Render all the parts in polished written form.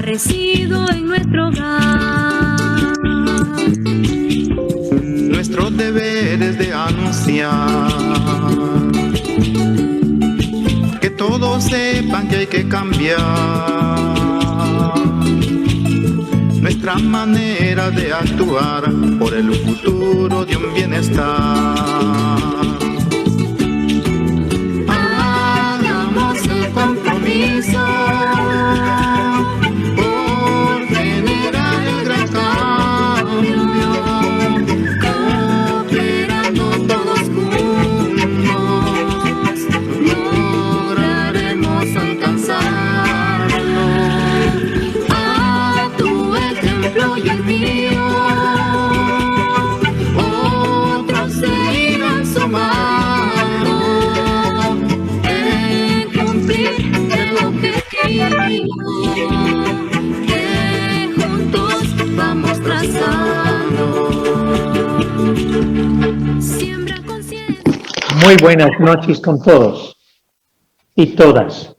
aparecido en nuestro hogar. Nuestro deber es de anunciar, que todos sepan que hay que cambiar nuestra manera de actuar por el futuro de un bienestar. Hagamos el compromiso por generar el gran cambio, cooperando todos juntos, lograremos alcanzarlo. A tu ejemplo y el mío, otros se irán sumando en cumplir el objetivo que juntos vamos trazando. Siembra conciencia. Muy buenas noches con todos y todas,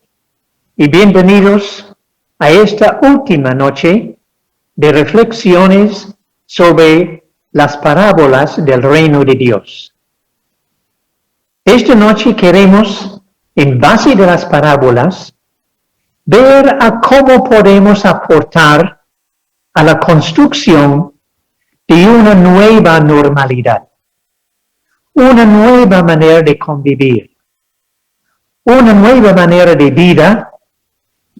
y bienvenidos a esta última noche de reflexiones sobre las parábolas del reino de Dios. Esta noche queremos, en base de las parábolas, ver a cómo podemos aportar a la construcción de una nueva normalidad, una nueva manera de convivir, una nueva manera de vida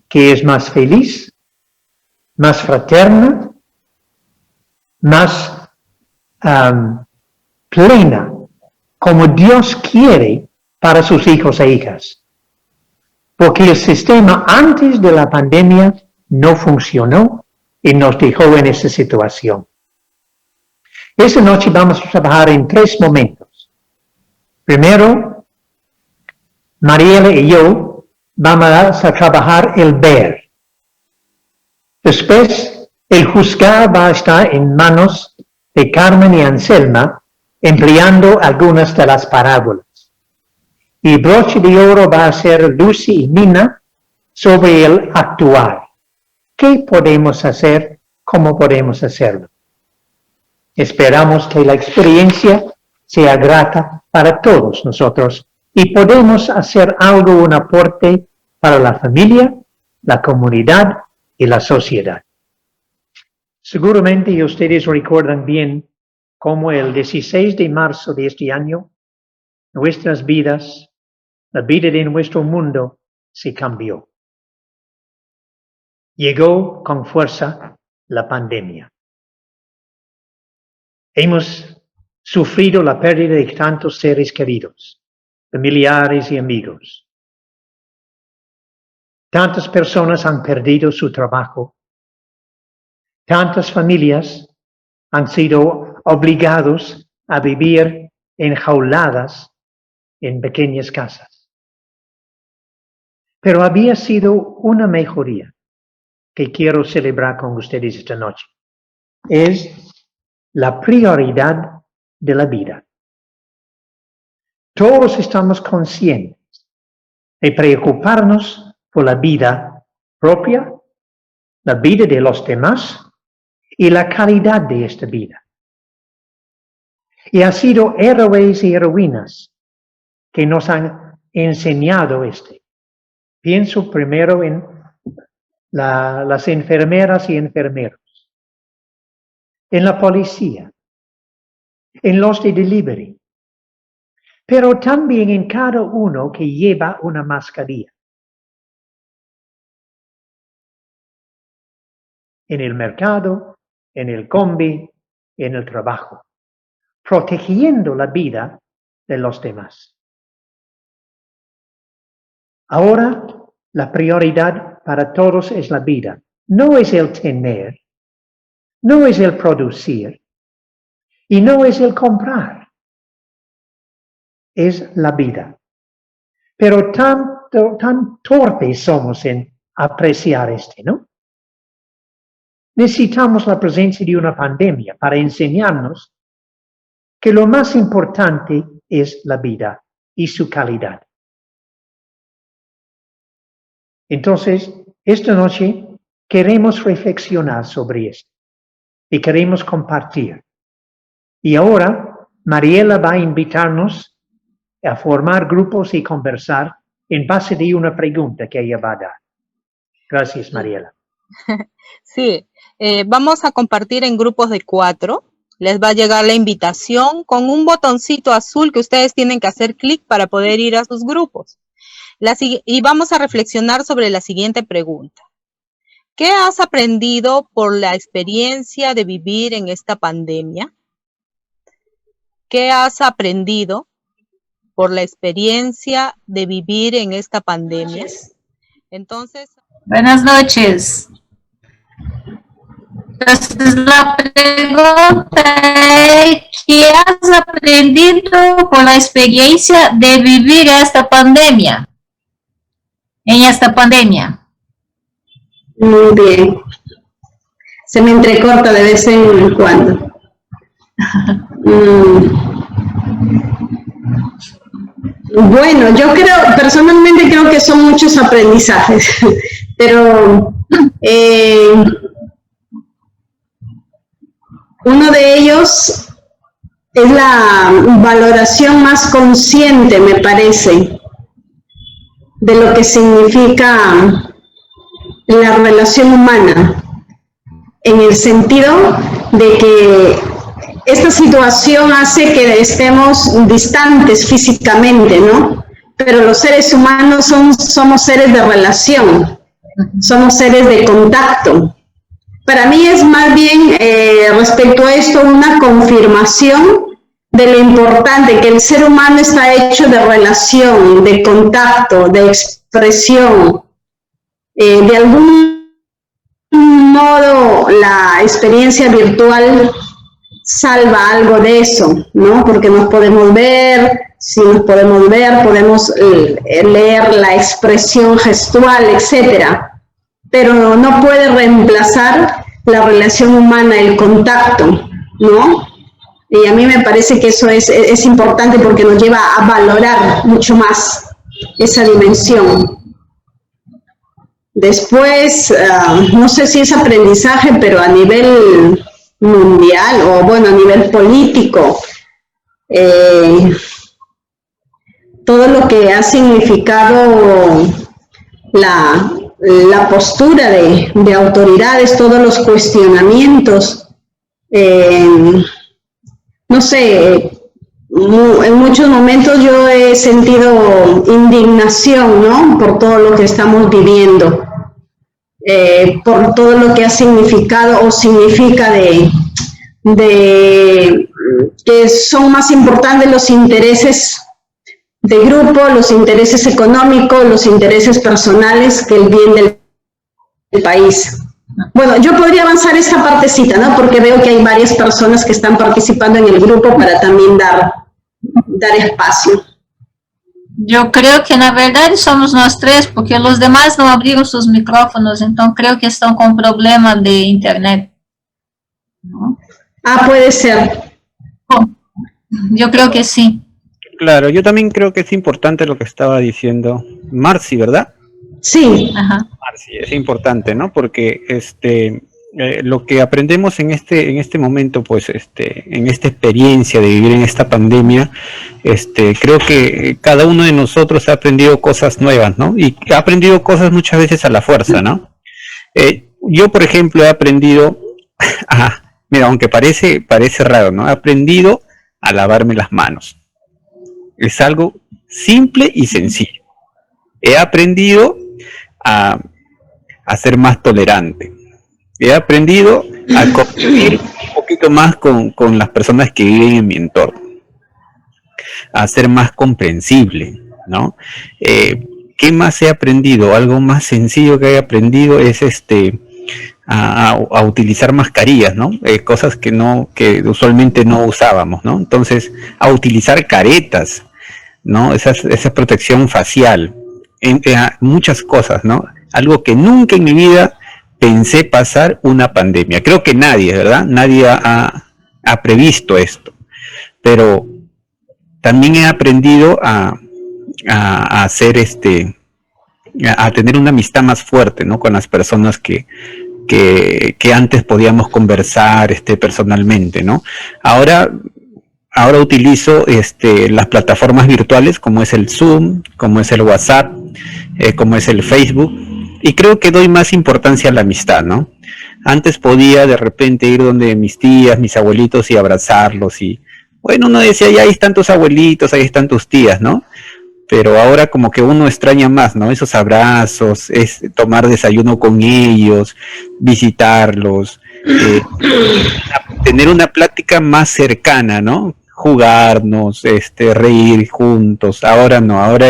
que es más feliz, más fraterna, más plena, como Dios quiere para sus hijos e hijas. Porque el sistema antes de la pandemia no funcionó y nos dejó en esa situación. Esta noche vamos a trabajar en 3 momentos. Primero, Mariela y yo vamos a trabajar el ver. Después, el juzgar va a estar en manos de Carmen y Anselma, empleando algunas de las parábolas. Y broche de oro va a ser Lucy y Nina sobre el actuar. ¿Qué podemos hacer? ¿Cómo podemos hacerlo? Esperamos que la experiencia sea grata para todos nosotros y podemos hacer algo, un aporte para la familia, la comunidad y la sociedad. Seguramente ustedes recuerdan bien cómo el 16 de marzo de este año, nuestras vidas, la vida de nuestro mundo, se cambió. Llegó con fuerza la pandemia. Hemos sufrido la pérdida de tantos seres queridos, familiares y amigos. Tantas personas han perdido su trabajo. Tantas familias han sido obligados a vivir enjauladas en pequeñas casas. Pero había sido una mejoría que quiero celebrar con ustedes esta noche. Es la prioridad de la vida. Todos estamos conscientes de preocuparnos por la vida propia, la vida de los demás y la calidad de esta vida. Y han sido héroes y heroínas que nos han enseñado Pienso primero en las enfermeras y enfermeros, en la policía, en los de delivery, pero también en cada uno que lleva una mascarilla. En el mercado, en el combi, en el trabajo, protegiendo la vida de los demás. Ahora, la prioridad para todos es la vida. No es el tener, no es el producir y no es el comprar. Es la vida. Pero tan torpes somos en apreciar ¿no? Necesitamos la presencia de una pandemia para enseñarnos que lo más importante es la vida y su calidad. Entonces, esta noche queremos reflexionar sobre esto y queremos compartir. Y ahora Mariela va a invitarnos a formar grupos y conversar en base de una pregunta que ella va a dar. Gracias, Mariela. Sí, vamos a compartir en grupos de 4. Les va a llegar la invitación con un botoncito azul que ustedes tienen que hacer clic para poder ir a sus grupos. Y vamos a reflexionar sobre la siguiente pregunta. ¿Qué has aprendido por la experiencia de vivir en esta pandemia? ¿Qué has aprendido por la experiencia de vivir en esta pandemia? Entonces, buenas noches. Entonces la pregunta es, ¿qué has aprendido por la experiencia de vivir esta pandemia? En esta pandemia. Muy bien. Se me entrecorta de vez en cuando. Bueno, yo personalmente creo que son muchos aprendizajes, pero uno de ellos es la valoración más consciente, me parece, de lo que significa la relación humana, en el sentido de que esta situación hace que estemos distantes físicamente, ¿no? Pero los seres humanos somos seres de relación, somos seres de contacto. Para mí es más bien, respecto a esto, una confirmación de lo importante que el ser humano está hecho de relación, de contacto, de expresión. De algún modo, la experiencia virtual salva algo de eso, ¿no? Porque nos podemos ver, si nos podemos ver, podemos leer la expresión gestual, etcétera. Pero no puede reemplazar la relación humana, el contacto, ¿no? Y a mí me parece que eso es importante porque nos lleva a valorar mucho más esa dimensión. Después, no sé si es aprendizaje, pero a nivel mundial o bueno, a nivel político, todo lo que ha significado la postura de autoridades, todos los cuestionamientos, no sé, en muchos momentos yo he sentido indignación, ¿no? Por todo lo que estamos viviendo, por todo lo que ha significado o significa de que son más importantes los intereses de grupo, los intereses económicos, los intereses personales que el bien del país. Bueno, yo podría avanzar esta partecita, ¿no? Porque veo que hay varias personas que están participando en el grupo para también dar espacio. Yo creo que na verdade somos nós três, porque los demás não abriram sus micrófonos, então creo que estão com problema de internet. ¿No? Ah, puede ser. Yo creo que sí. Claro, yo también creo que es importante lo que estaba diciendo Marci, ¿verdad? Sí. Ajá. Marci, es importante, ¿no? Porque lo que aprendemos en este momento, pues, en esta experiencia de vivir en esta pandemia, creo que cada uno de nosotros ha aprendido cosas nuevas, ¿no? Y ha aprendido cosas muchas veces a la fuerza, ¿no? Yo, por ejemplo, he aprendido, mira, aunque parece raro, ¿no? He aprendido a lavarme las manos. Es algo simple y sencillo. He aprendido a ser más tolerante. He aprendido a convivir un poquito más con las personas que viven en mi entorno, a ser más comprensible, ¿no? ¿Qué más he aprendido? Algo más sencillo que he aprendido es a utilizar mascarillas, ¿no? Cosas que usualmente no usábamos, ¿no? Entonces, a utilizar caretas, ¿no? Esa protección facial, muchas cosas, ¿no? Algo que nunca en mi vida pensé pasar una pandemia. Creo que nadie, ¿verdad? Nadie ha previsto esto. Pero también he aprendido a ser a tener una amistad más fuerte, ¿no? Con las personas que antes podíamos conversar personalmente, ¿no? Ahora utilizo las plataformas virtuales como es el Zoom, como es el WhatsApp, como es el Facebook, y creo que doy más importancia a la amistad, ¿no? Antes podía de repente ir donde mis tías, mis abuelitos y abrazarlos, y bueno, uno decía, ya ahí están tus abuelitos, ahí están tus tías, ¿no? Pero ahora como que uno extraña más, ¿no? Esos abrazos, es tomar desayuno con ellos, visitarlos, tener una plática más cercana, ¿no? Jugarnos, reír juntos. Ahora no, ahora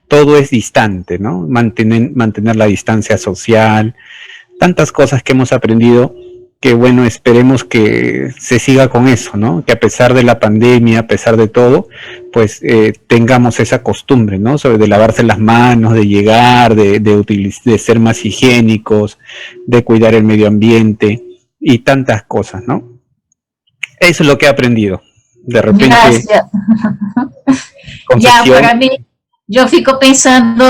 todo es distante, ¿no? Mantener la distancia social, tantas cosas que hemos aprendido que bueno, esperemos que se siga con eso, ¿no? Que a pesar de la pandemia, a pesar de todo, pues tengamos esa costumbre, ¿no? Sobre de lavarse las manos, de llegar, de ser más higiénicos, de cuidar el medio ambiente y tantas cosas, ¿no? Eso es lo que he aprendido. De repente... Gracias. Ya, para mí, yo fico pensando,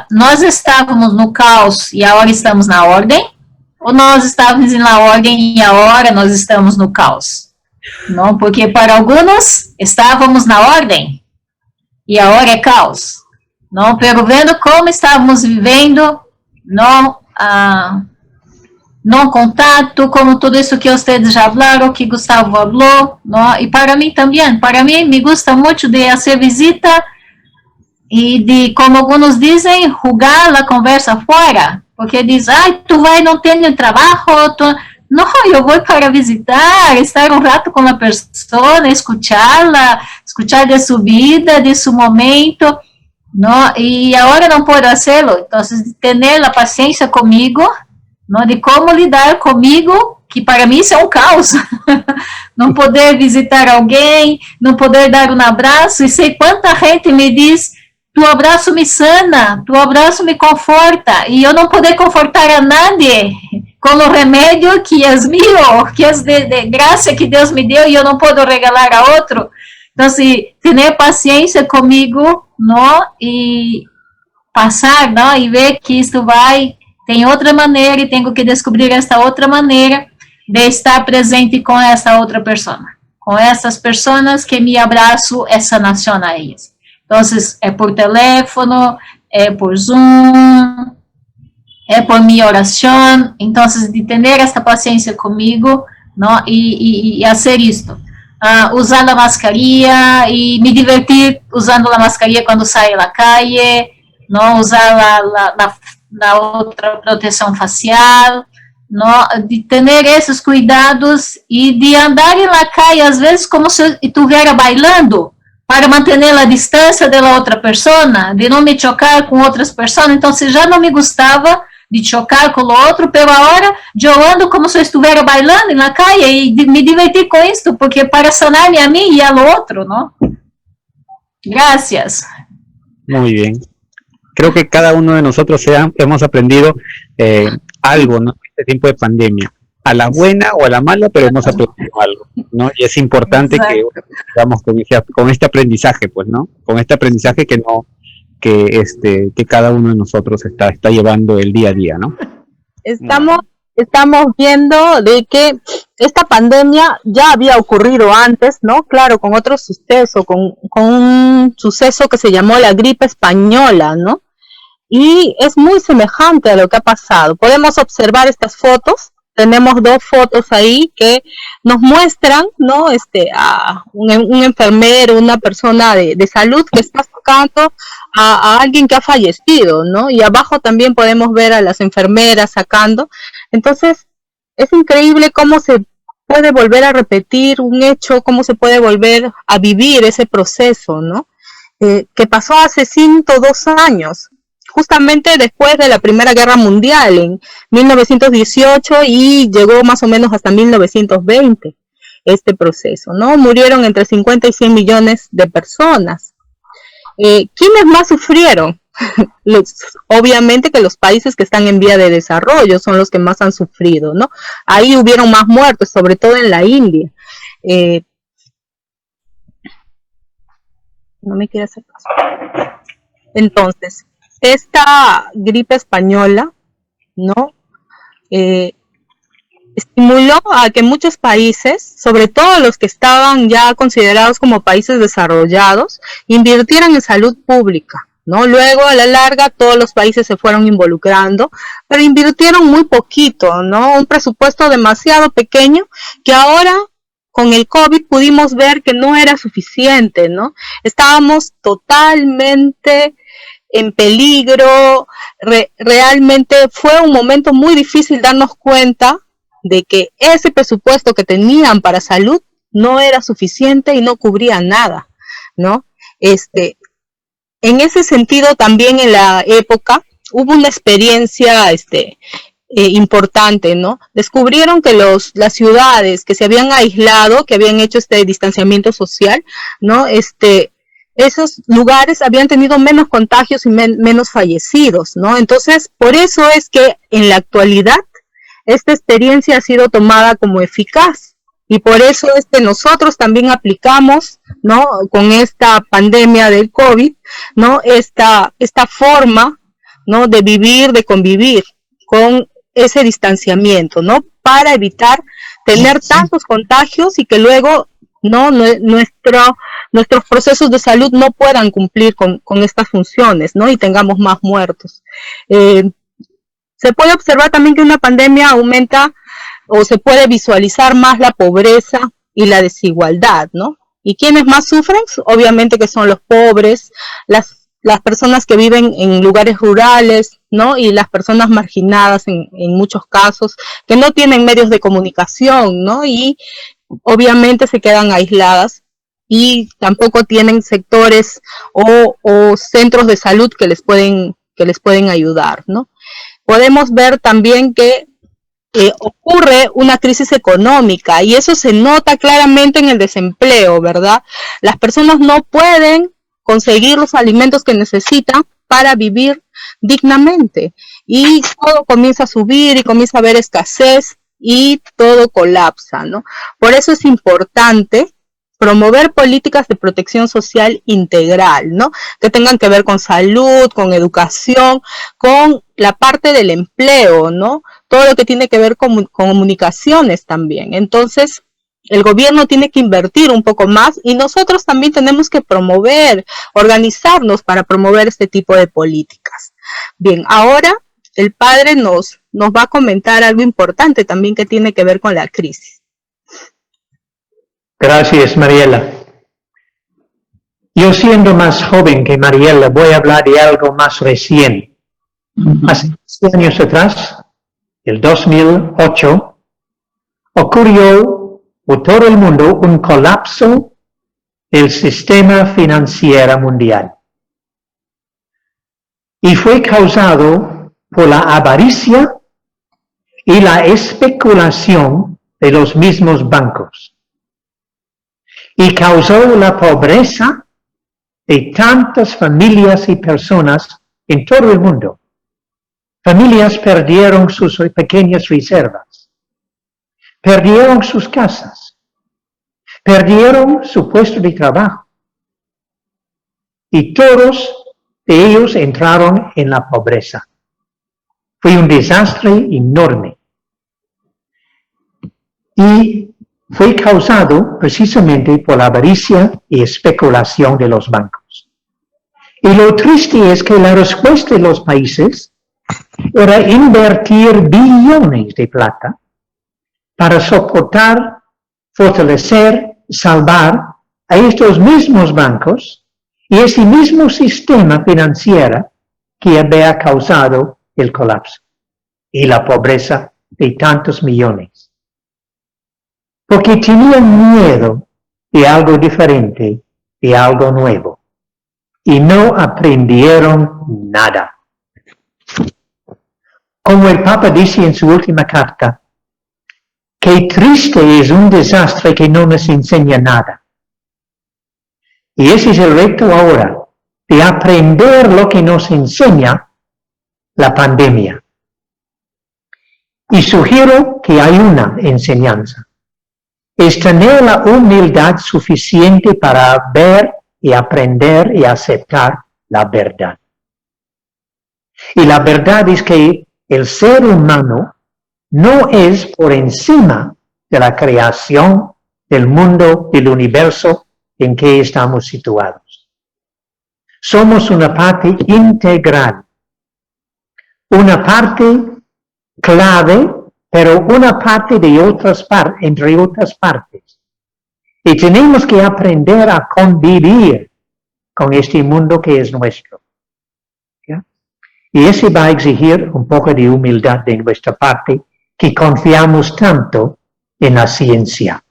nós estávamos no caos e agora estamos na ordem? Ou nós estávamos na ordem e agora nós estamos no caos? Não, porque para alguns estávamos na ordem e agora é caos. Não, pero vendo como estávamos vivendo, não contato, como tudo isso que vocês já falaram, que Gustavo falou, não? E para mim também, me gusta muito de fazer visita e de, como alguns dizem, jogar a conversa fora. Porque diz, tu vai, não tem trabalho, não, eu vou para visitar, estar um rato com a pessoa, escuchá-la, escuchar de sua vida, de seu momento, não? E agora não posso fazê-lo, então, ter a paciência comigo, não? De como lidar comigo, que para mim isso é um caos, não poder visitar alguém, não poder dar um abraço, e sei quanta gente me diz, tu abraço me sana, tu abraço me conforta, e eu não poder confortar a nadie com o remédio que é meu, que é de graça que Deus me deu, e eu não posso regalar a outro. Então, ter paciência comigo, não? E passar, não? E ver que isto tem outra maneira, e tenho que descobrir esta outra maneira de estar presente com essa outra pessoa, com essas pessoas que me abraço, é sanação a eles. Então, é por teléfono, é por Zoom, é por minha oração. Então, de ter esta paciência comigo, não? E fazer isto. Usar a mascarinha e me divertir usando a mascarinha quando saio na calle, não? Usar a outra proteção facial, não? De ter esses cuidados e de andar na calle, às vezes, como se estivesse bailando, para manter a distância da outra pessoa, de não me chocar com outras pessoas. Então, se já não me gostava de chocar com o outro, pero agora eu ando como se eu estivesse bailando na calle e me divertir com isso, porque para sanar-me a mim e ao outro, não? Gracias. Muy bien. Creo que cada uno de nosotros hemos aprendido algo, ¿no? Este tiempo de pandemia. A la buena o a la mala, pero hemos aprendido algo, ¿no? Y es importante que digamos con este aprendizaje, pues, ¿no? Con este aprendizaje que cada uno de nosotros está llevando el día a día, ¿no? Estamos viendo de que esta pandemia ya había ocurrido antes, ¿no? Claro, con otro suceso, con un suceso que se llamó la gripe española, ¿no? Y es muy semejante a lo que ha pasado. Podemos observar estas fotos. Tenemos dos fotos ahí que nos muestran, ¿no? A un enfermero, una persona de salud que está tocando a alguien que ha fallecido, ¿no? Y abajo también podemos ver a las enfermeras sacando. Entonces, es increíble cómo se puede volver a repetir un hecho, cómo se puede volver a vivir ese proceso, ¿no? Que pasó hace 102 años. Justamente después de la Primera Guerra Mundial, en 1918, y llegó más o menos hasta 1920, este proceso, ¿no? Murieron entre 50 y 100 millones de personas. ¿Quiénes más sufrieron? Obviamente que los países que están en vía de desarrollo son los que más han sufrido, ¿no? Ahí hubieron más muertos, sobre todo en la India. No me quiere hacer caso. Entonces, esta gripe española, ¿no? Estimuló a que muchos países, sobre todo los que estaban ya considerados como países desarrollados, invirtieran en salud pública, ¿no? Luego, a la larga, todos los países se fueron involucrando, pero invirtieron muy poquito, ¿no? Un presupuesto demasiado pequeño que ahora, con el COVID, pudimos ver que no era suficiente, ¿no? Estábamos totalmente en peligro, realmente fue un momento muy difícil darnos cuenta de que ese presupuesto que tenían para salud no era suficiente y no cubría nada, ¿no? En ese sentido, también en la época hubo una experiencia importante, ¿no? Descubrieron que las ciudades que se habían aislado, que habían hecho este distanciamiento social, ¿no? Esos lugares habían tenido menos contagios y menos fallecidos, ¿no? Entonces, por eso es que en la actualidad esta experiencia ha sido tomada como eficaz y por eso es que nosotros también aplicamos, ¿no? Con esta pandemia del COVID, ¿no? Esta forma, ¿no? De vivir, de convivir con ese distanciamiento, ¿no? Para evitar tener tantos contagios y que luego, ¿no? Nuestros procesos de salud no puedan cumplir con estas funciones, ¿no? Y tengamos más muertos. Se puede observar también que una pandemia aumenta o se puede visualizar más la pobreza y la desigualdad, ¿no? ¿Y quiénes más sufren? Obviamente que son los pobres, las personas que viven en lugares rurales, ¿no? Y las personas marginadas en muchos casos, que no tienen medios de comunicación, ¿no? Y obviamente se quedan aisladas y tampoco tienen sectores o centros de salud que les pueden ayudar, ¿no? Podemos ver también que ocurre una crisis económica y eso se nota claramente en el desempleo, ¿verdad? Las personas no pueden conseguir los alimentos que necesitan para vivir dignamente y todo comienza a subir y comienza a haber escasez y todo colapsa, ¿no? Por eso es importante promover políticas de protección social integral, ¿no? Que tengan que ver con salud, con educación, con la parte del empleo, ¿no? Todo lo que tiene que ver con comunicaciones también. Entonces, el gobierno tiene que invertir un poco más y nosotros también tenemos que organizarnos para promover este tipo de políticas. Bien, ahora el padre nos va a comentar algo importante también que tiene que ver con la crisis. Gracias, Mariela. Yo siendo más joven que Mariela, voy a hablar de algo más reciente. Hace 10 años atrás, el 2008, ocurrió por todo el mundo un colapso del sistema financiero mundial. Y fue causado por la avaricia y la especulación de los mismos bancos. Y causó la pobreza de tantas familias y personas en todo el mundo. Familias perdieron sus pequeñas reservas, perdieron sus casas, perdieron su puesto de trabajo. Y todos de ellos entraron en la pobreza. Fue un desastre enorme. Y fue causado precisamente por la avaricia y especulación de los bancos. Y lo triste es que la respuesta de los países era invertir billones de plata para soportar, fortalecer, salvar a estos mismos bancos y ese mismo sistema financiero que había causado el colapso y la pobreza de tantos millones. Porque tenían miedo de algo diferente, de algo nuevo, y no aprendieron nada. Como el Papa dice en su última carta, qué triste es un desastre que no nos enseña nada. Y ese es el reto ahora, de aprender lo que nos enseña la pandemia. Y sugiero que hay una enseñanza. Es tener la humildad suficiente para ver y aprender y aceptar la verdad. Y la verdad es que el ser humano no es por encima de la creación del mundo, del universo en que estamos situados. Somos una parte integral, una parte clave, pero una parte de entre otras partes. Y tenemos que aprender a convivir con este mundo que es nuestro. ¿Ya? Y eso va a exigir un poco de humildad de nuestra parte, que confiamos tanto en la ciencia,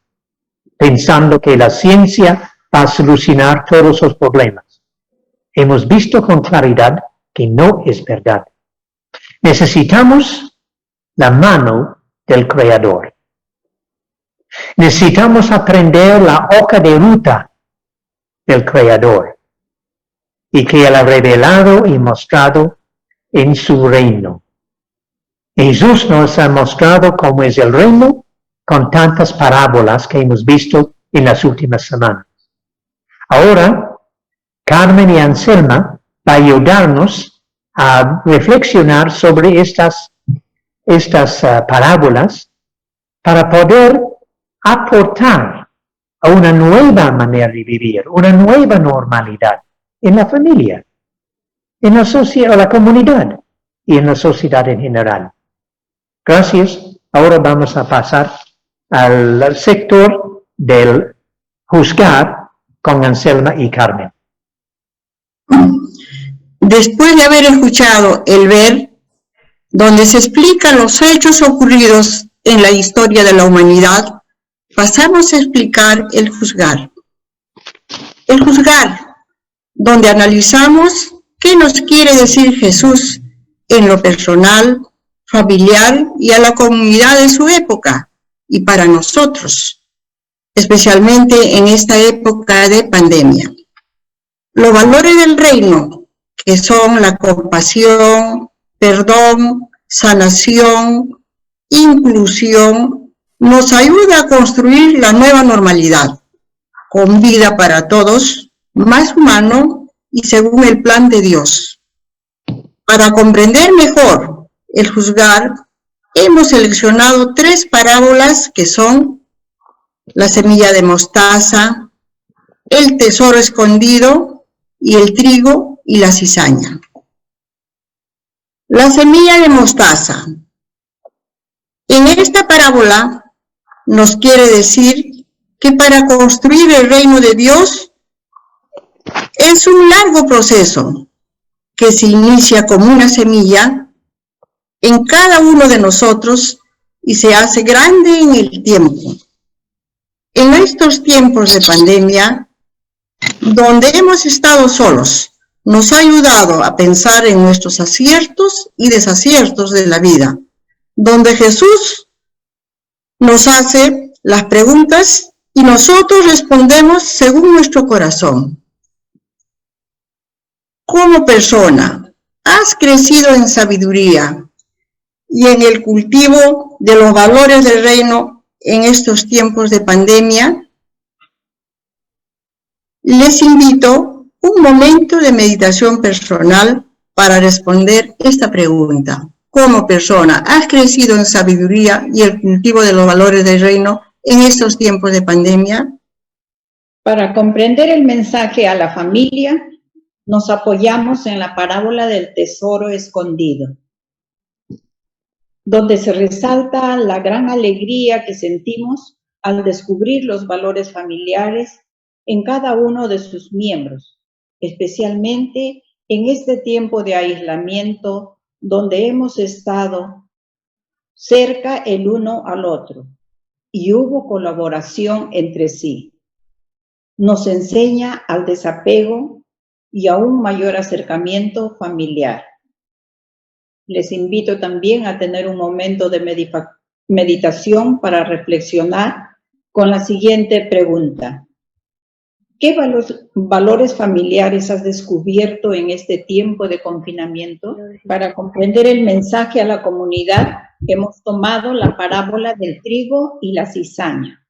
pensando que la ciencia va a solucionar todos los problemas. Hemos visto con claridad que no es verdad. Necesitamos la mano del Creador. Necesitamos aprender la hoja de ruta del Creador y que Él ha revelado y mostrado en su reino. Jesús nos ha mostrado cómo es el reino con tantas parábolas que hemos visto en las últimas semanas. Ahora, Carmen y Anselma va a ayudarnos a reflexionar sobre estas parábolas para poder aportar a una nueva manera de vivir, una nueva normalidad en la familia, en la sociedad, la comunidad y en la sociedad en general. Gracias. Ahora vamos a pasar al sector del juzgar con Anselma y Carmen. Después de haber escuchado el ver, donde se explican los hechos ocurridos en la historia de la humanidad, pasamos a explicar el juzgar. El juzgar, donde analizamos qué nos quiere decir Jesús en lo personal, familiar y a la comunidad de su época y para nosotros, especialmente en esta época de pandemia. Los valores del reino, que son la compasión, perdón, sanación, inclusión, nos ayuda a construir la nueva normalidad, con vida para todos, más humano y según el plan de Dios. Para comprender mejor el juzgar, hemos seleccionado 3 parábolas que son la semilla de mostaza, el tesoro escondido y el trigo y la cizaña. La semilla de mostaza. En esta parábola nos quiere decir que para construir el reino de Dios es un largo proceso que se inicia como una semilla en cada uno de nosotros y se hace grande en el tiempo. En estos tiempos de pandemia, donde hemos estado solos, nos ha ayudado a pensar en nuestros aciertos y desaciertos de la vida, donde Jesús nos hace las preguntas y nosotros respondemos según nuestro corazón. Como persona, has crecido en sabiduría y en el cultivo de los valores del reino en estos tiempos de pandemia. Les invito un momento de meditación personal para responder esta pregunta. Como persona, ¿has crecido en sabiduría y el cultivo de los valores del reino en estos tiempos de pandemia? Para comprender el mensaje a la familia, nos apoyamos en la parábola del tesoro escondido, donde se resalta la gran alegría que sentimos al descubrir los valores familiares en cada uno de sus miembros, especialmente en este tiempo de aislamiento donde hemos estado cerca el uno al otro y hubo colaboración entre sí. Nos enseña al desapego y a un mayor acercamiento familiar. Les invito también a tener un momento de meditación para reflexionar con la siguiente pregunta. ¿Qué valores familiares has descubierto en este tiempo de confinamiento? Para comprender el mensaje a la comunidad, hemos tomado la parábola del trigo y la cizaña.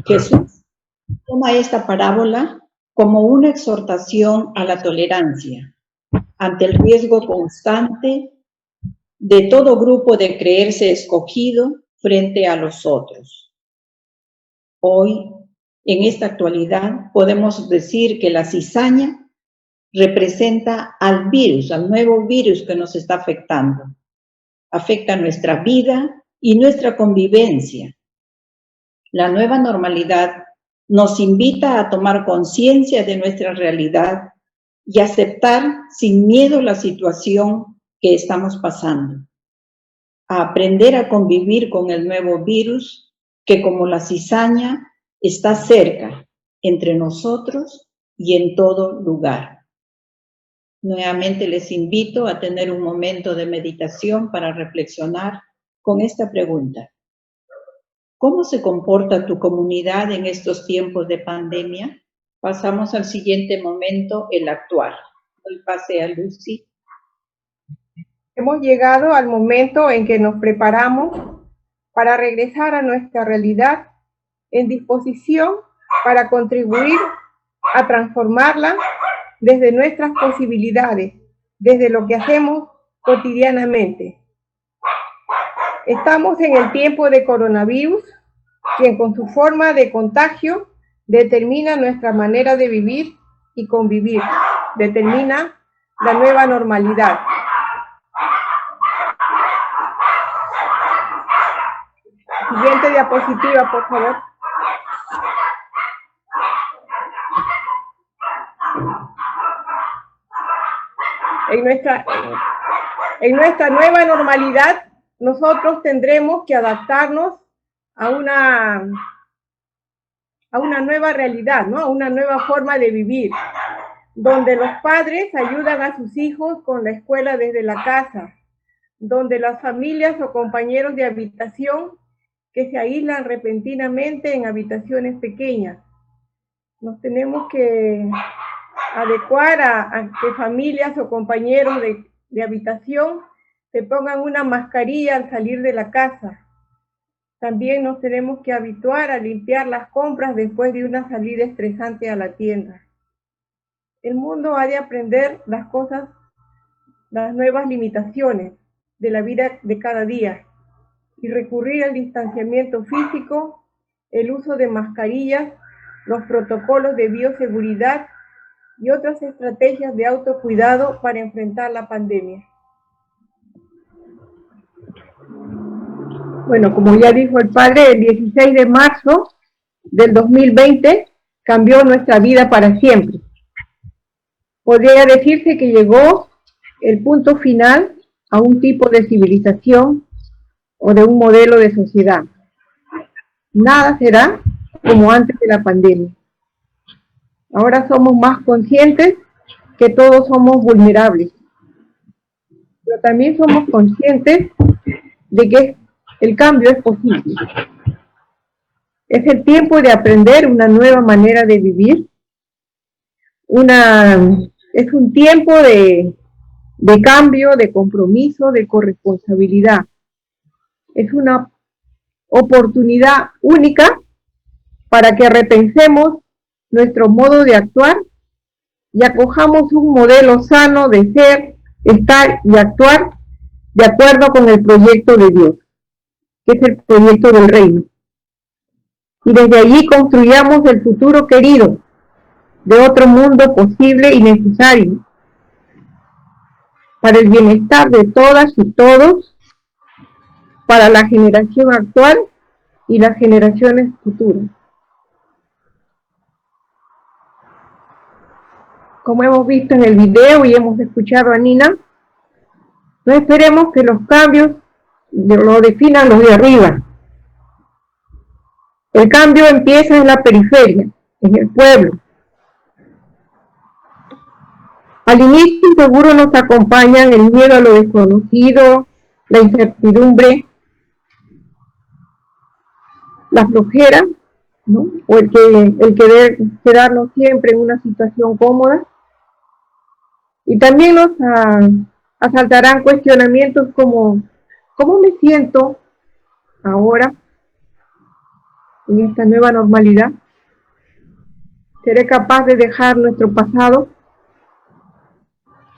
Jesús toma esta parábola como una exhortación a la tolerancia, ante el riesgo constante de todo grupo de creerse escogido frente a los otros. Hoy, en esta actualidad, podemos decir que la cizaña representa al virus, al nuevo virus que nos está afectando. Afecta nuestra vida y nuestra convivencia. La nueva normalidad nos invita a tomar conciencia de nuestra realidad y aceptar sin miedo la situación que estamos pasando. A aprender a convivir con el nuevo virus que, como la cizaña, está cerca, entre nosotros y en todo lugar. Nuevamente les invito a tener un momento de meditación para reflexionar con esta pregunta. ¿Cómo se comporta tu comunidad en estos tiempos de pandemia? Pasamos al siguiente momento, el actuar. Doy pase a Lucy. Hemos llegado al momento en que nos preparamos para regresar a nuestra realidad en disposición para contribuir a transformarla desde nuestras posibilidades, desde lo que hacemos cotidianamente. Estamos en el tiempo de coronavirus, quien con su forma de contagio determina nuestra manera de vivir y convivir, determina la nueva normalidad. Siguiente diapositiva, por favor. En nuestra nueva normalidad, nosotros tendremos que adaptarnos a una nueva realidad, ¿no? A una nueva forma de vivir, donde los padres ayudan a sus hijos con la escuela desde la casa, donde las familias o compañeros de habitación que se aíslan repentinamente en habitaciones pequeñas. Nos tenemos que adecuar a que familias o compañeros de habitación se pongan una mascarilla al salir de la casa. También nos tenemos que habituar a limpiar las compras después de una salida estresante a la tienda. El mundo ha de aprender las cosas, las nuevas limitaciones de la vida de cada día y recurrir al distanciamiento físico, el uso de mascarillas, los protocolos de bioseguridad y otras estrategias de autocuidado para enfrentar la pandemia. Bueno, como ya dijo el padre, el 16 de marzo del 2020 cambió nuestra vida para siempre. Podría decirse que llegó el punto final a un tipo de civilización o de un modelo de sociedad. Nada será como antes de la pandemia. Ahora somos más conscientes que todos somos vulnerables, pero también somos conscientes de que el cambio es posible. Es el tiempo de aprender una nueva manera de vivir. Es un tiempo de cambio, de compromiso, de corresponsabilidad. Es una oportunidad única para que repensemos nuestro modo de actuar y acojamos un modelo sano de ser, estar y actuar de acuerdo con el proyecto de Dios, que es el proyecto del reino. Y desde allí construyamos el futuro querido de otro mundo posible y necesario para el bienestar de todas y todos, para la generación actual y las generaciones futuras. Como hemos visto en el video y hemos escuchado a Nina, no esperemos que los cambios lo definan los de arriba. El cambio empieza en la periferia, en el pueblo. Al inicio seguro nos acompañan el miedo a lo desconocido, la incertidumbre, la flojera, ¿no? O el querer quedarnos siempre en una situación cómoda. Y también nos asaltarán cuestionamientos como ¿cómo me siento ahora en esta nueva normalidad? ¿Seré capaz de dejar nuestro pasado?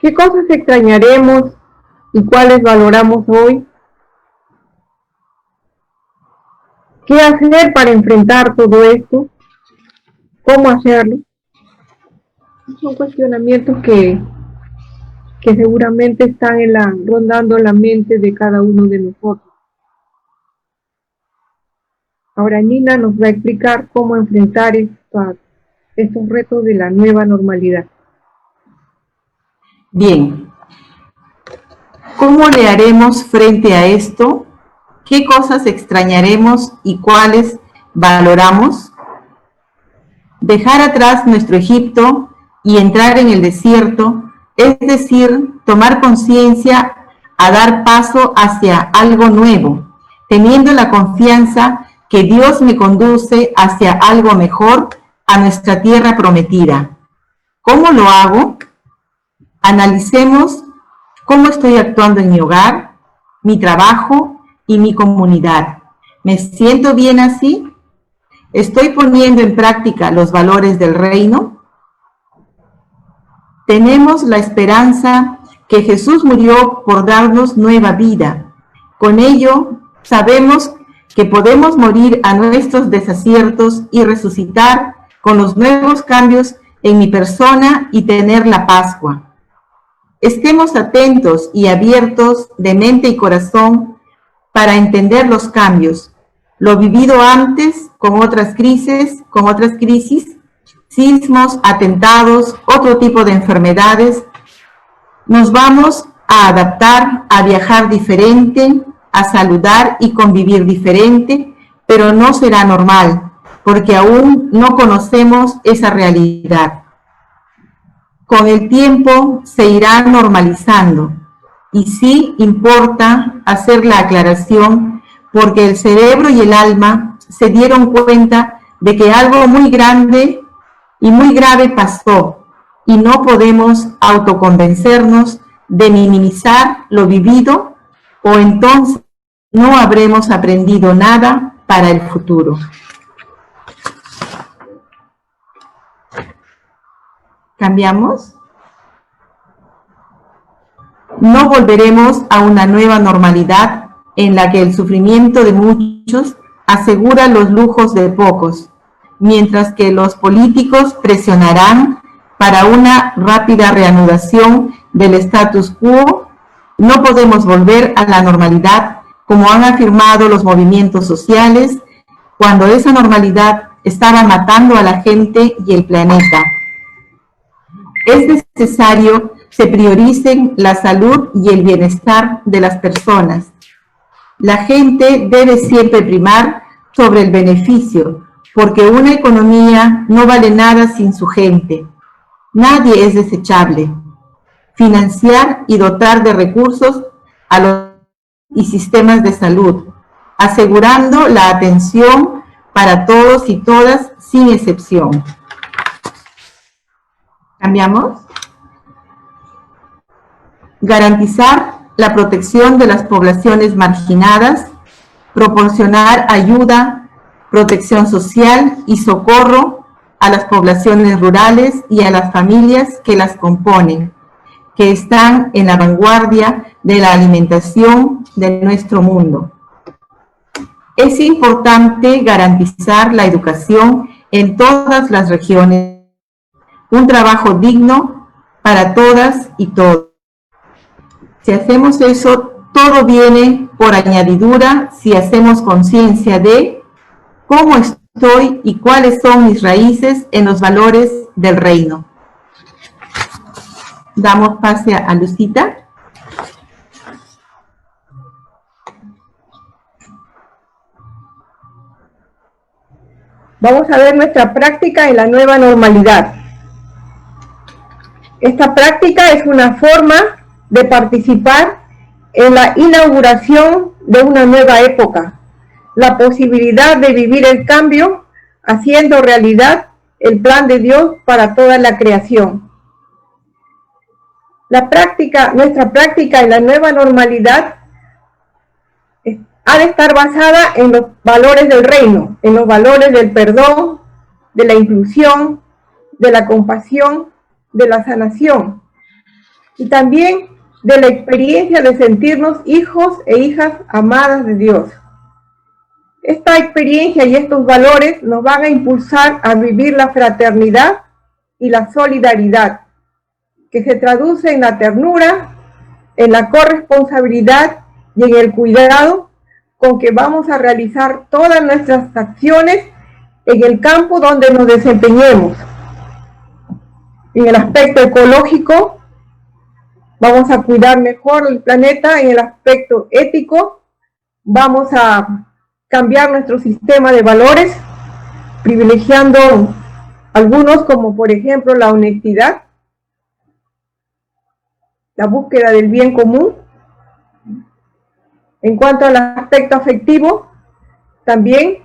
¿Qué cosas extrañaremos y cuáles valoramos hoy? ¿Qué hacer para enfrentar todo esto? ¿Cómo hacerlo? Son cuestionamientos que seguramente están rondando la mente de cada uno de nosotros. Ahora Nina nos va a explicar cómo enfrentar estos retos de la nueva normalidad. Bien, ¿cómo le haremos frente a esto? ¿Qué cosas extrañaremos y cuáles valoramos? Dejar atrás nuestro Egipto y entrar en el desierto, es decir, tomar conciencia a dar paso hacia algo nuevo, teniendo la confianza que Dios me conduce hacia algo mejor, a nuestra tierra prometida. ¿Cómo lo hago? Analicemos cómo estoy actuando en mi hogar, mi trabajo y mi comunidad. ¿Me siento bien así? ¿Estoy poniendo en práctica los valores del reino? Tenemos la esperanza que Jesús murió por darnos nueva vida. Con ello, sabemos que podemos morir a nuestros desaciertos y resucitar con los nuevos cambios en mi persona y tener la Pascua. Estemos atentos y abiertos de mente y corazón para entender los cambios, lo vivido antes con otras crisis, sismos, atentados, otro tipo de enfermedades. Nos vamos a adaptar, a viajar diferente, a saludar y convivir diferente, pero no será normal, porque aún no conocemos esa realidad. Con el tiempo se irá normalizando, y sí importa hacer la aclaración, porque el cerebro y el alma se dieron cuenta de que algo muy grande y muy grave pasó, y no podemos autoconvencernos de minimizar lo vivido, o entonces no habremos aprendido nada para el futuro. ¿Cambiamos? No volveremos a una nueva normalidad en la que el sufrimiento de muchos asegura los lujos de pocos, mientras que los políticos presionarán para una rápida reanudación del status quo. No podemos volver a la normalidad como han afirmado los movimientos sociales, cuando esa normalidad estaba matando a la gente y el planeta. Es necesario se prioricen la salud y el bienestar de las personas. La gente debe siempre primar sobre el beneficio, porque una economía no vale nada sin su gente. Nadie es desechable. Financiar y dotar de recursos a los y sistemas de salud, asegurando la atención para todos y todas sin excepción. ¿Cambiamos? Garantizar la protección de las poblaciones marginadas, proporcionar ayuda, protección social y socorro a las poblaciones rurales y a las familias que las componen, que están en la vanguardia de la alimentación de nuestro mundo. Es importante garantizar la educación en todas las regiones, un trabajo digno para todas y todos. Si hacemos eso, todo viene por añadidura si hacemos conciencia de cómo estoy y cuáles son mis raíces en los valores del reino. Damos pase a Lucita. Vamos a ver nuestra práctica en la nueva normalidad. Esta práctica es una forma de participar en la inauguración de una nueva época, la posibilidad de vivir el cambio haciendo realidad el plan de Dios para toda la creación. Nuestra práctica en la nueva normalidad ha de estar basada en los valores del reino, en los valores del perdón, de la inclusión, de la compasión, de la sanación. y también de la experiencia de sentirnos hijos e hijas amadas de Dios. Esta experiencia y estos valores nos van a impulsar a vivir la fraternidad y la solidaridad, que se traduce en la ternura, en la corresponsabilidad y en el cuidado con que vamos a realizar todas nuestras acciones en el campo donde nos desempeñemos. En el aspecto ecológico, vamos a cuidar mejor el planeta. En el aspecto ético, vamos a cambiar nuestro sistema de valores, privilegiando algunos como por ejemplo la honestidad, la búsqueda del bien común. En cuanto al aspecto afectivo, también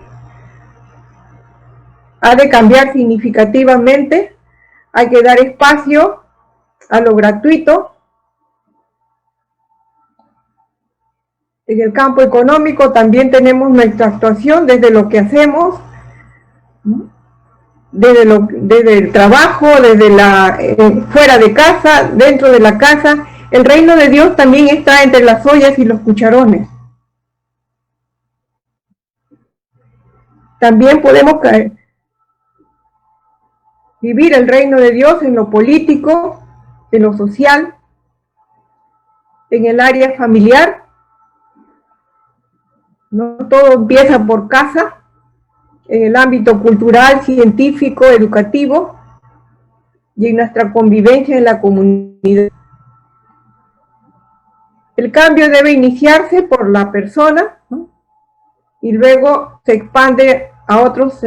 ha de cambiar significativamente. Hay que dar espacio a lo gratuito. En el campo económico también tenemos nuestra actuación desde lo que hacemos, desde el trabajo, desde fuera de casa, dentro de la casa. El reino de Dios también está entre las ollas y los cucharones. También podemos vivir el reino de Dios en lo político, en lo social, en el área familiar. No todo empieza por casa, en el ámbito cultural, científico, educativo y en nuestra convivencia en la comunidad. El cambio debe iniciarse por la persona, ¿no? Y luego se expande a otros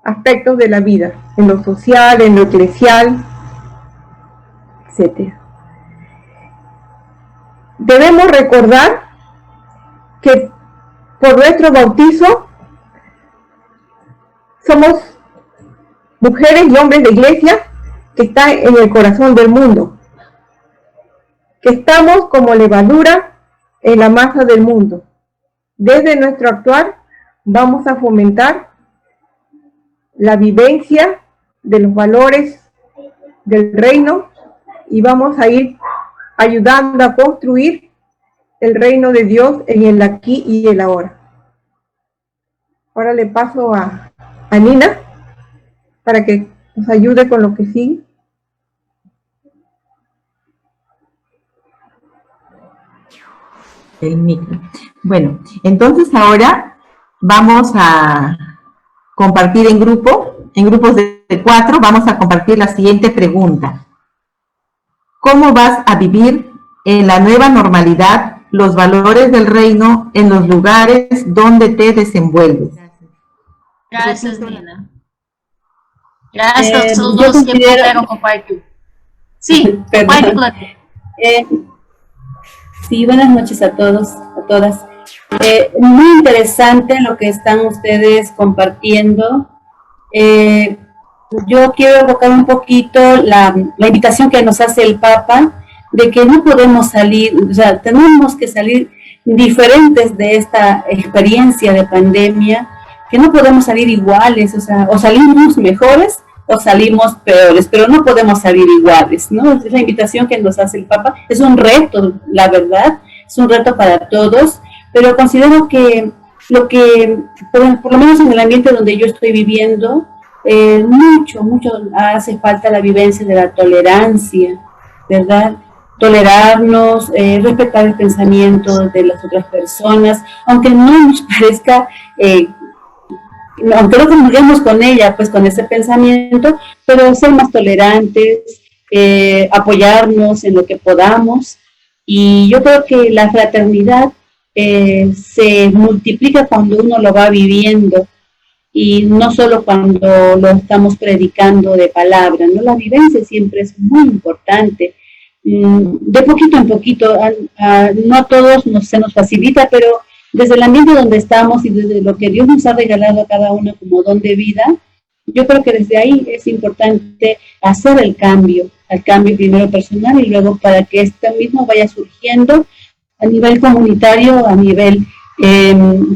aspectos de la vida, en lo social, en lo eclesial, etc. Debemos recordar que por nuestro bautizo somos mujeres y hombres de iglesia que están en el corazón del mundo, que estamos como levadura en la masa del mundo. Desde nuestro actuar vamos a fomentar la vivencia de los valores del reino y vamos a ir ayudando a construir el reino de Dios en el aquí y el ahora. Ahora le paso a Nina para que nos ayude con lo que sigue. El micro. Bueno, entonces ahora vamos a compartir en grupos de 4, vamos a compartir la siguiente pregunta. ¿Cómo vas a vivir en la nueva normalidad los valores del reino en los lugares donde te desenvuelves? Gracias, Nina. Gracias a todos los que pudieron compartir. Sí, comparte, Claudia. Sí, buenas noches a todos, a todas. Muy interesante lo que están ustedes compartiendo. Yo quiero evocar un poquito la invitación que nos hace el Papa de que no podemos salir, o sea, tenemos que salir diferentes de esta experiencia de pandemia, que no podemos salir iguales, o sea, o salimos mejores o salimos peores, pero no podemos salir iguales, ¿no? Es la invitación que nos hace el Papa. Es un reto, la verdad, es un reto para todos, pero considero que lo que, por lo menos en el ambiente donde yo estoy viviendo, mucho hace falta la vivencia de la tolerancia, ¿verdad? Tolerarnos, respetar el pensamiento de las otras personas, aunque no nos parezca, aunque no comulguemos con ella, pues con ese pensamiento, pero ser más tolerantes, apoyarnos en lo que podamos. Y yo creo que la fraternidad se multiplica cuando uno lo va viviendo y no solo cuando lo estamos predicando de palabra, ¿no? La vivencia siempre es muy importante. De poquito en poquito, no a todos se nos facilita, pero desde el ambiente donde estamos y desde lo que Dios nos ha regalado a cada uno como don de vida, yo creo que desde ahí es importante hacer el cambio primero personal y luego para que esto mismo vaya surgiendo a nivel comunitario, a nivel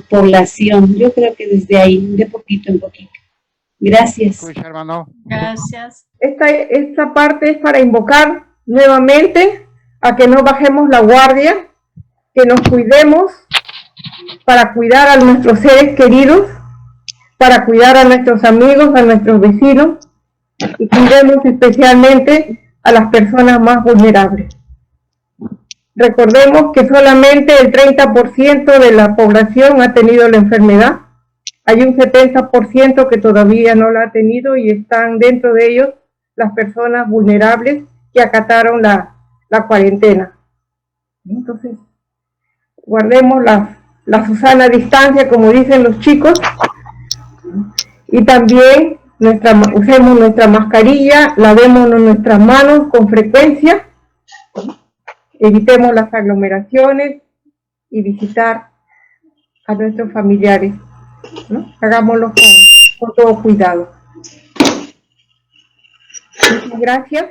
población. Yo creo que desde ahí, de poquito en poquito. Gracias. Escucha, hermano. Gracias. Esta parte es para invocar nuevamente a que no bajemos la guardia, que nos cuidemos para cuidar a nuestros seres queridos, para cuidar a nuestros amigos, a nuestros vecinos, y cuidemos especialmente a las personas más vulnerables. Recordemos que solamente el 30% de la población ha tenido la enfermedad. Hay un 70% que todavía no la ha tenido y están dentro de ellos las personas vulnerables que acataron la cuarentena. Entonces, guardemos la Susana distancia, como dicen los chicos, y también usemos nuestra mascarilla, lavémonos nuestras manos con frecuencia, evitemos las aglomeraciones y visitar a nuestros familiares, ¿no? Hagámoslo con todo cuidado. Muchas gracias.